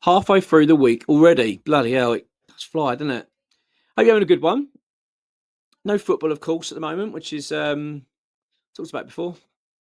Halfway through the week already. Bloody hell, it does fly, doesn't it? Hope you're having a good one. No football, of course, at the moment, which is talked about before.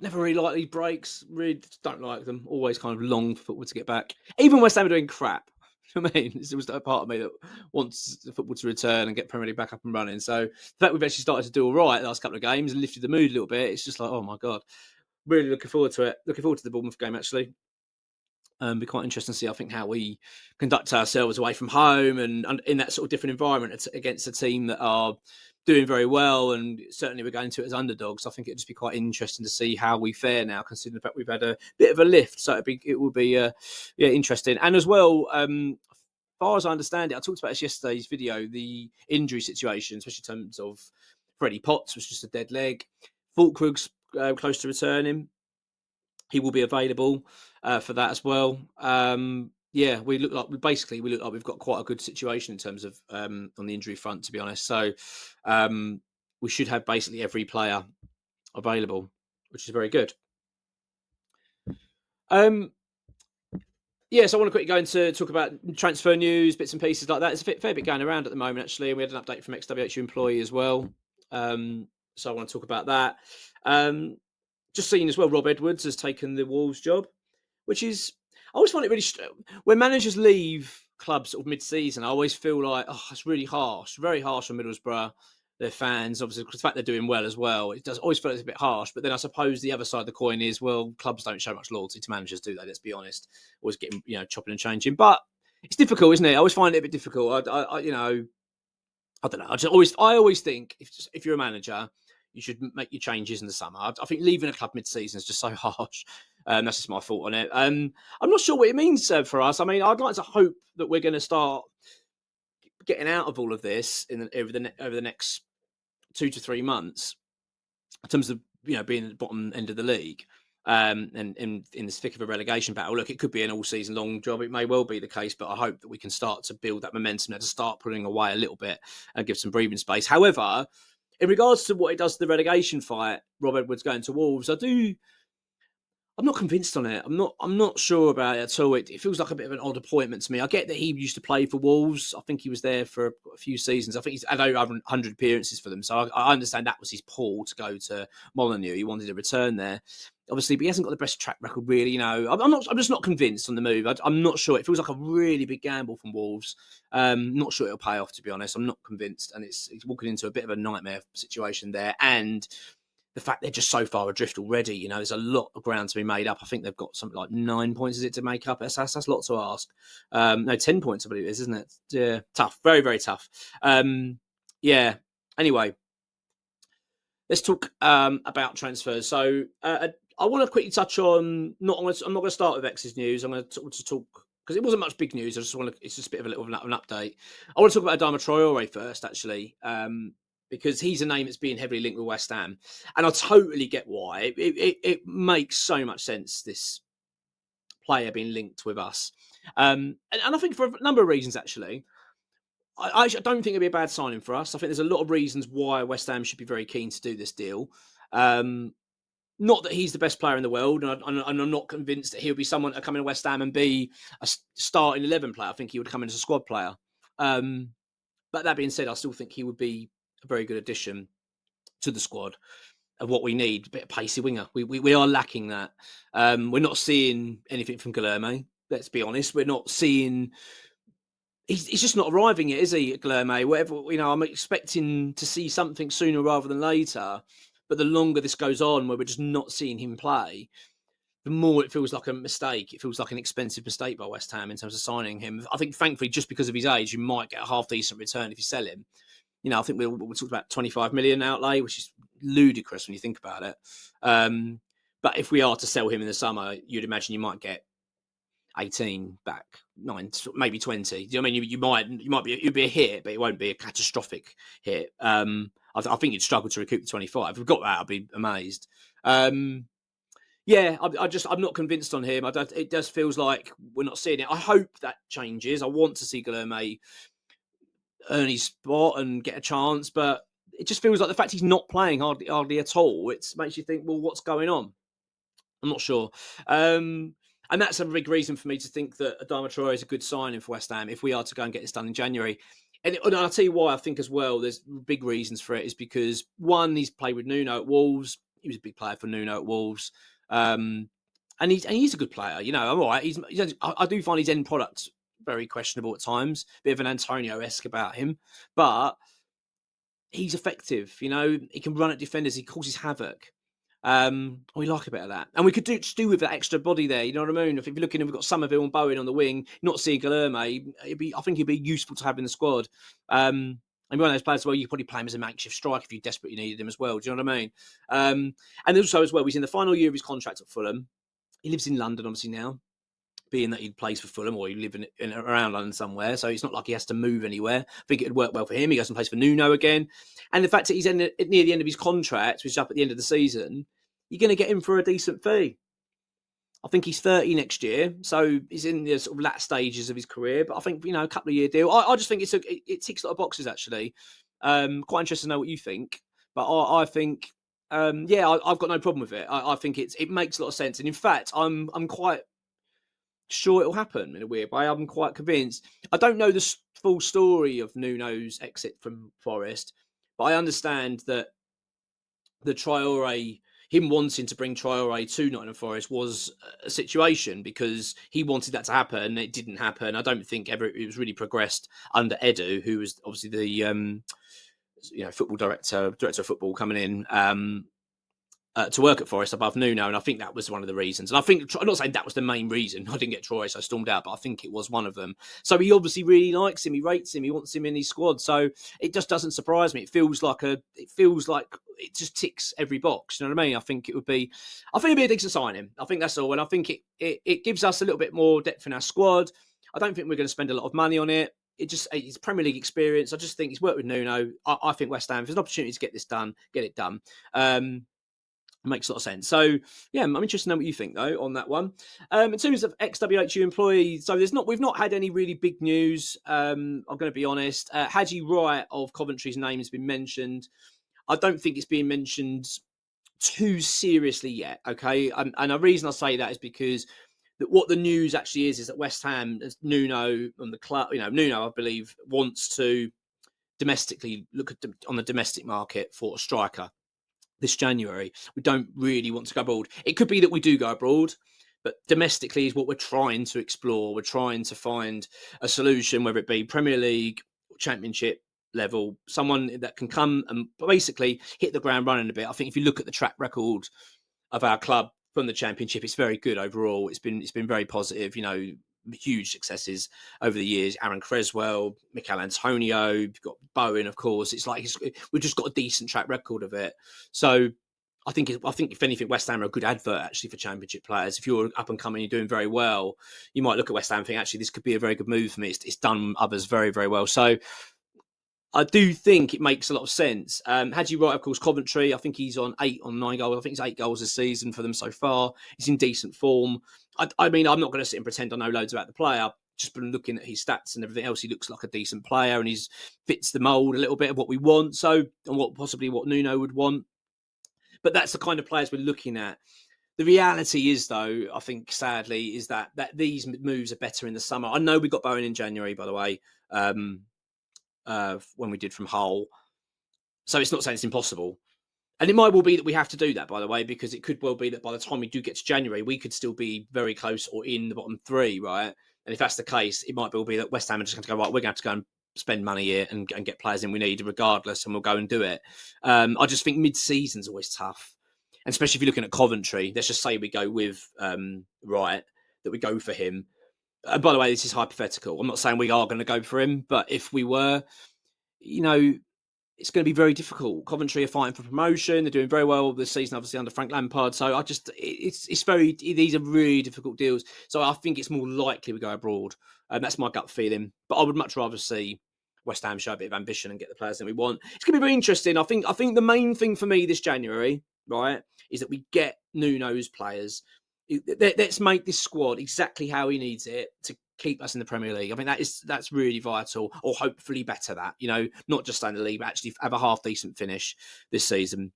Never really like these breaks. Really don't like them. Always kind of long for football to get back. Even West Ham are doing crap. You know what I mean? There was a part of me that wants the football to return and get Premier League back up and running. So the fact we've actually started to do all right the last couple of games and lifted the mood a little bit, it's just like, oh my God. Really looking forward to it. Looking forward to the Bournemouth game, actually. Be quite interesting to see, I think, how we conduct ourselves away from home and in that sort of different environment against a team that are doing very well, and certainly we're going to it as underdogs. I think it'd just be quite interesting to see how we fare now, considering the fact we've had a bit of a lift. So it will be interesting. And as well, as far as I understand it, I talked about this yesterday's video, the injury situation, especially in terms of Freddie Potts was just a dead leg. Fulkrug's close to returning. He will be available for that as well. We look like we've got quite a good situation in terms of on the injury front, to be honest. So we should have basically every player available, which is very good. So I want to quickly go into talk about transfer news, bits and pieces like that. There's a fair bit going around at the moment, actually. We had an update from ExWHUEmployee as well. So I want to talk about that. Just seen as well, Rob Edwards has taken the Wolves job, which is, I always find it really, when managers leave clubs sort of mid-season, I always feel like, it's really harsh, very harsh on Middlesbrough, their fans, obviously, because the fact they're doing well as well, it does always feel it's a bit harsh. But then I suppose the other side of the coin is, well, clubs don't show much loyalty to managers, do they? Let's be honest. Always getting, chopping and changing. But it's difficult, isn't it? I always find it a bit difficult. I don't know. I always think if you're a manager, you should make your changes in the summer. I think leaving a club mid-season is just so harsh. That's just my thought on it. I'm not sure what it means for us. I mean, I'd like to hope that we're going to start getting out of all of this over the next 2 to 3 months, in terms of being at the bottom end of the league. And in this thick of a relegation battle. Look, it could be an all-season long job. It may well be the case, but I hope that we can start to build that momentum and to start pulling away a little bit and give some breathing space. However, in regards to what it does to the relegation fight, Rob Edwards going to Wolves, I'm not convinced on it. I'm not sure about it at all. It feels like a bit of an odd appointment to me. I get that he used to play for Wolves. I think he was there for a few seasons. I think he's had over 100 appearances for them. So I understand that was his pull to go to Molineux. He wanted to return there, obviously, but he hasn't got the best track record, really. I'm just not convinced on the move. I'm not sure. It feels like a really big gamble from Wolves. Not sure it'll pay off, to be honest. I'm not convinced, and he's walking into a bit of a nightmare situation there. And the fact they're just so far adrift already, there's a lot of ground to be made up. I think they've got something like 9 points, is it, to make up? That's a lot to ask. No, 10 points, I believe it is, isn't it? Yeah, tough. Very, very tough. Anyway, let's talk about transfers. So I want to quickly touch on, I'm not going to start with X's news. I'm going to talk, because it wasn't much big news. It's just a bit of an update. I want to talk about Adama Traore first, actually. Because he's a name that's being heavily linked with West Ham. And I totally get why. It makes so much sense, this player being linked with us. And I think for a number of reasons, actually. I don't think it'd be a bad signing for us. I think there's a lot of reasons why West Ham should be very keen to do this deal. Not that he's the best player in the world, and I'm not convinced that he'll be someone to come in West Ham and be a starting 11 player. I think he would come in as a squad player. But that being said, I still think he would be a very good addition to the squad of what we need. A bit of pacey winger. We are lacking that. We're not seeing anything from Guilherme. Let's be honest. We're not seeing. He's just not arriving yet, is he, Guilherme? Whatever, I'm expecting to see something sooner rather than later. But the longer this goes on, where we're just not seeing him play, the more it feels like a mistake. It feels like an expensive mistake by West Ham in terms of signing him. I think, thankfully, just because of his age, you might get a half-decent return if you sell him. I think we'll talk about 25 million outlay, which is ludicrous when you think about it. But if we are to sell him in the summer, you'd imagine you might get 18 back, 9, maybe 20. Do you know what I mean? It'd be a hit, but it won't be a catastrophic hit. I think you'd struggle to recoup the 25. If we've got that, I'd be amazed. I'm not convinced on him. It just feels like we're not seeing it. I hope that changes. I want to see Guilherme earn his spot and get a chance, but it just feels like the fact he's not playing hardly at all, it makes you think, well, what's going on? I'm not sure. And And that's a big reason for me to think that Adama Traore is a good signing for West Ham if we are to go and get this done in January. And I'll tell you why I think as well, there's big reasons for it, is because, one, he's played with Nuno at Wolves. He was a big player for Nuno at Wolves. And he's a good player. You know, I'm all right. I do find his end product very questionable at times. Bit of an Antonio-esque about him. But he's effective. You know, he can run at defenders. He causes havoc. We like a bit of that, and we could do with that extra body there. You know what I mean? If you're looking, we've got Somerville and Bowen on the wing, not seeing Guilherme. I think he'd be useful to have in the squad. And one of those players, well, you could probably play him as a makeshift striker if you desperately needed him as well. Do you know what I mean? And also as well, he's in the final year of his contract at Fulham. He lives in London, obviously now, being that he plays for Fulham or he lives in around London somewhere. So it's not like he has to move anywhere. I think it would work well for him. He goes and plays for Nuno again. And the fact that he's near the end of his contract, which is up at the end of the season, you're going to get him for a decent fee. I think he's 30 next year. So he's in the sort of last stages of his career. But I think, you know, a couple of year deal. I just think it ticks a lot of boxes, actually. Quite interested to know what you think. But I think, I've got no problem with it. I think it makes a lot of sense. And in fact, I'm quite sure it'll happen in a weird way. I'm quite convinced. I don't know the full story of Nuno's exit from Forest, but I understand that the Traore, him wanting to bring Traore to Nottingham Forest was a situation because he wanted that to happen and it didn't happen. I don't think ever it was really progressed under Edu, who was obviously the football director of football coming in to work at Forest above Nuno, and I think that was one of the reasons. And I think, I'm not saying that was the main reason I didn't get Traore, so I stormed out, but I think it was one of them. So he obviously really likes him, he rates him, he wants him in his squad. So it just doesn't surprise me. It feels like it just ticks every box. You know what I mean? I think it'd be a decent signing. I think that's all, and I think it gives us a little bit more depth in our squad. I don't think we're going to spend a lot of money on it. It's Premier League experience. I just think he's worked with Nuno. I think West Ham, if there's an opportunity to get this done, get it done. Makes a lot of sense. So yeah, I'm interested to know what you think though on that one. In terms of ExWHUEmployee, so we've not had any really big news. I'm going to be honest. Haji Wright of Coventry's name has been mentioned. I don't think it's being mentioned too seriously yet. Okay, and the reason I say that is because what the news actually is that West Ham, Nuno on the club, Nuno, I believe, wants to domestically look at on the domestic market for a striker this January. We don't really want to go abroad. It could be that we do go abroad, but domestically is what we're trying to explore. We're trying to find a solution, whether it be Premier League, Championship level, someone that can come and basically hit the ground running a bit. I think if you look at the track record of our club from the Championship, it's very good overall. It's been very positive. Huge successes over the years. Aaron Creswell, Mikel Antonio, you've got Bowen, of course. It's like we've just got a decent track record of it. So I think if anything, West Ham are a good advert actually for Championship players. If you're up and coming, you're doing very well, you might look at West Ham and think, actually, this could be a very good move for me. It's done others very, very well. So I do think it makes a lot of sense. Haji Wright, of course, Coventry. I think he's on 8 or 9 goals. I think he's 8 goals this season for them so far. He's in decent form. I mean, I'm not going to sit and pretend I know loads about the player. I've just been looking at his stats and everything else. He looks like a decent player and he fits the mould a little bit of what we want. So, and what Nuno would want. But that's the kind of players we're looking at. The reality is, though, I think, sadly, is that these moves are better in the summer. I know we got Bowen in January, by the way. When we did from Hull. So it's not saying it's impossible. And it might well be that we have to do that, by the way, because it could well be that by the time we do get to January, we could still be very close or in the bottom 3, right? And if that's the case, it might well be that West Ham are just going to go, right, we're going to have to go and spend money here and get players in we need regardless, and we'll go and do it. I just think mid-season's always tough. And especially if you're looking at Coventry, let's just say we go with Wright, that we go for him. By the way, this is hypothetical. I'm not saying we are going to go for him, but if we were, it's going to be very difficult. Coventry are fighting for promotion. They're doing very well this season, obviously under Frank Lampard. So these are really difficult deals. So I think it's more likely we go abroad. That's my gut feeling. But I would much rather see West Ham show a bit of ambition and get the players that we want. It's going to be very interesting. I think the main thing for me this January, right, is that we get Nuno's players. Let's make this squad exactly how he needs it to keep us in the Premier League. I mean, that's really vital, or hopefully better that, not just stay in the league, but actually have a half decent finish this season.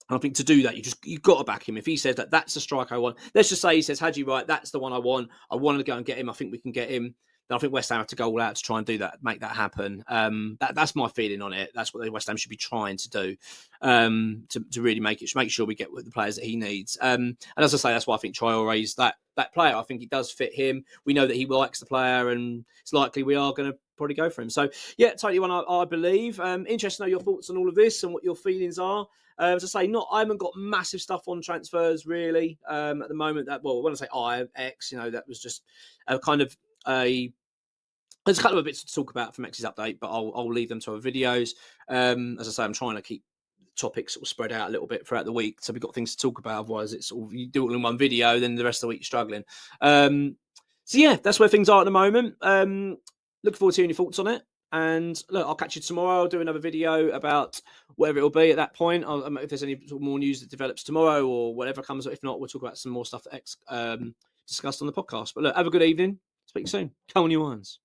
And I think to do that, you've got to back him. If he says that that's the striker I want, let's just say he says, Hadji, right, that's the one I want. I want to go and get him. I think we can get him. Then I think West Ham have to go all out to try and do that, make that happen. That's my feeling on it. That's what the West Ham should be trying to do, to really make sure we get the players that he needs. And as I say, that's why I think Traore is that player. I think he does fit him. We know that he likes the player, and it's likely we are going to probably go for him. So yeah, totally one I believe. Interested to know your thoughts on all of this and what your feelings are. As I say, I haven't got massive stuff on transfers really at the moment. When I say X, that was just a kind of there's a couple of bits to talk about from X's update, but I'll leave them to our videos. As I say, I'm trying to keep topics sort of spread out a little bit throughout the week, so we've got things to talk about. Otherwise, it's sort of, you do it all in one video, then the rest of the week you're struggling. So yeah, that's where things are at the moment. Looking forward to hearing your thoughts on it. And look, I'll catch you tomorrow. I'll do another video about whatever it'll be at that point. If there's any sort of more news that develops tomorrow or whatever comes. If not, we'll talk about some more stuff that X discussed on the podcast. But look, have a good evening. Speak soon. Come on, you ones.